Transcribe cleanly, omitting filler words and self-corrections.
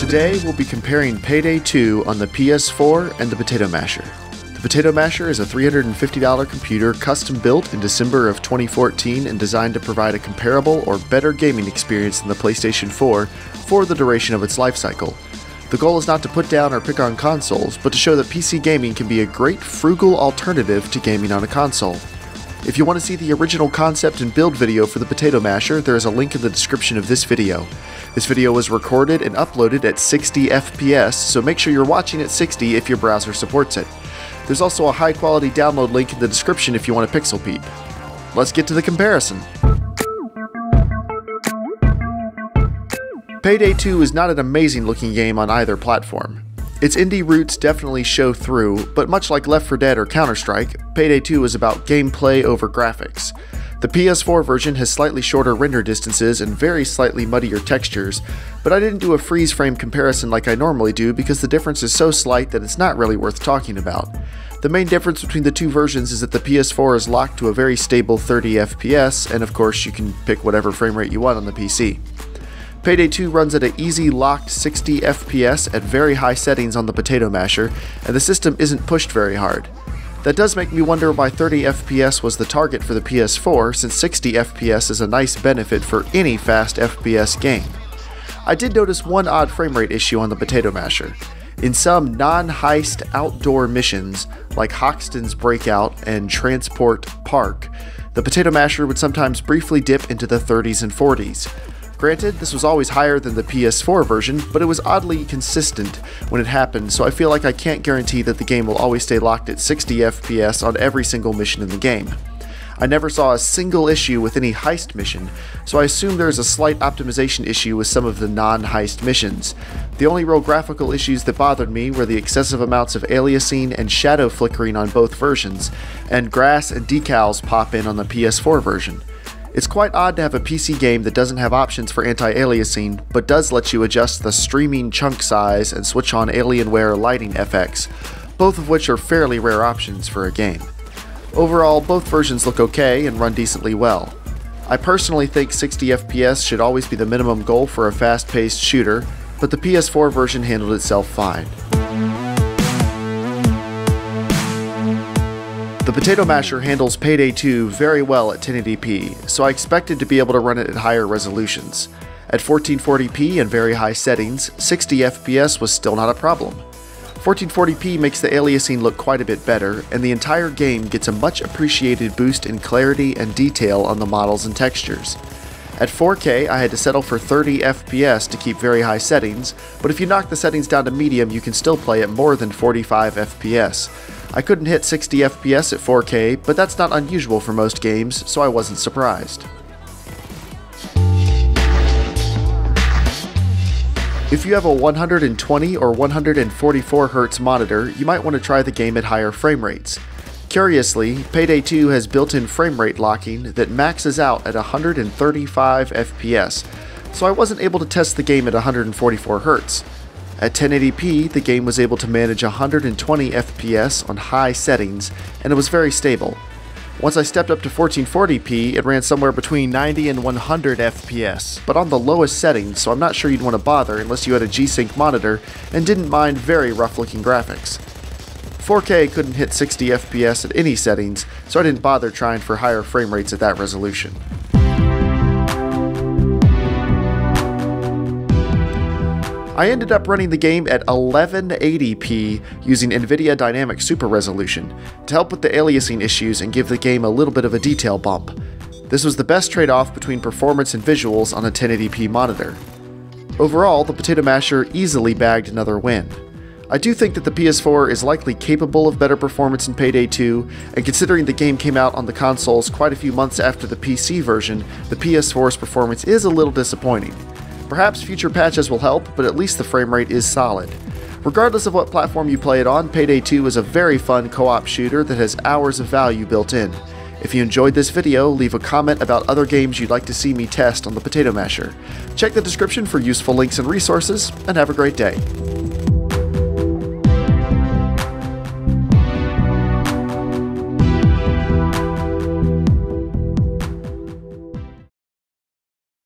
Today we'll be comparing Payday 2 on the PS4 and the Potato Masher. The Potato Masher is a $350 computer custom built in December of 2014 and designed to provide a comparable or better gaming experience than the PlayStation 4 for the duration of its life cycle. The goal is not to put down or pick on consoles, but to show that PC gaming can be a great frugal alternative to gaming on a console. If you want to see the original concept and build video for the Potato Masher, there is a link in the description of this video. This video was recorded and uploaded at 60 FPS, so make sure you're watching at 60 if your browser supports it. There's also a high quality download link in the description if you want to pixel peep. Let's get to the comparison. Payday 2 is not an amazing looking game on either platform. Its indie roots definitely show through, but much like Left 4 Dead or Counter-Strike, Payday 2 is about gameplay over graphics. The PS4 version has slightly shorter render distances and very slightly muddier textures, but I didn't do a freeze frame comparison like I normally do because the difference is so slight that it's not really worth talking about. The main difference between the two versions is that the PS4 is locked to a very stable 30 FPS, and of course you can pick whatever frame rate you want on the PC. Payday 2 runs at an easy locked 60 FPS at very high settings on the Potato Masher, and the system isn't pushed very hard. That does make me wonder why 30 FPS was the target for the PS4, since 60 FPS is a nice benefit for any fast FPS game. I did notice one odd frame rate issue on the Potato Masher. In some non-heist outdoor missions, like Hoxton's Breakout and Transport Park, the Potato Masher would sometimes briefly dip into the 30s and 40s. Granted, this was always higher than the PS4 version, but it was oddly consistent when it happened, so I feel like I can't guarantee that the game will always stay locked at 60 FPS on every single mission in the game. I never saw a single issue with any heist mission, so I assume there is a slight optimization issue with some of the non-heist missions. The only real graphical issues that bothered me were the excessive amounts of aliasing and shadow flickering on both versions, and grass and decals pop in on the PS4 version. It's quite odd to have a PC game that doesn't have options for anti-aliasing, but does let you adjust the streaming chunk size and switch on Alienware lighting FX, both of which are fairly rare options for a game. Overall, both versions look okay and run decently well. I personally think 60 FPS should always be the minimum goal for a fast-paced shooter, but the PS4 version handled itself fine. The Potato Masher handles Payday 2 very well at 1080p, so I expected to be able to run it at higher resolutions. At 1440p and very high settings, 60 FPS was still not a problem. 1440p makes the aliasing look quite a bit better, and the entire game gets a much appreciated boost in clarity and detail on the models and textures. At 4K, I had to settle for 30 FPS to keep very high settings, but if you knock the settings down to medium, you can still play at more than 45 FPS. I couldn't hit 60 FPS at 4K, but that's not unusual for most games, so I wasn't surprised. If you have a 120 or 144 Hz monitor, you might want to try the game at higher frame rates. Curiously, Payday 2 has built-in frame rate locking that maxes out at 135 FPS, so I wasn't able to test the game at 144 Hz. At 1080p, the game was able to manage 120 FPS on high settings, and it was very stable. Once I stepped up to 1440p, it ran somewhere between 90 and 100 FPS, but on the lowest settings, so I'm not sure you'd want to bother unless you had a G-Sync monitor and didn't mind very rough-looking graphics. 4K couldn't hit 60 FPS at any settings, so I didn't bother trying for higher frame rates at that resolution. I ended up running the game at 1180p using NVIDIA Dynamic Super Resolution to help with the aliasing issues and give the game a little bit of a detail bump. This was the best trade-off between performance and visuals on a 1080p monitor. Overall, the Potato Masher easily bagged another win. I do think that the PS4 is likely capable of better performance in Payday 2, and considering the game came out on the consoles quite a few months after the PC version, the PS4's performance is a little disappointing. Perhaps future patches will help, but at least the frame rate is solid. Regardless of what platform you play it on, Payday 2 is a very fun co-op shooter that has hours of value built in. If you enjoyed this video, leave a comment about other games you'd like to see me test on the Potato Masher. Check the description for useful links and resources, and have a great day.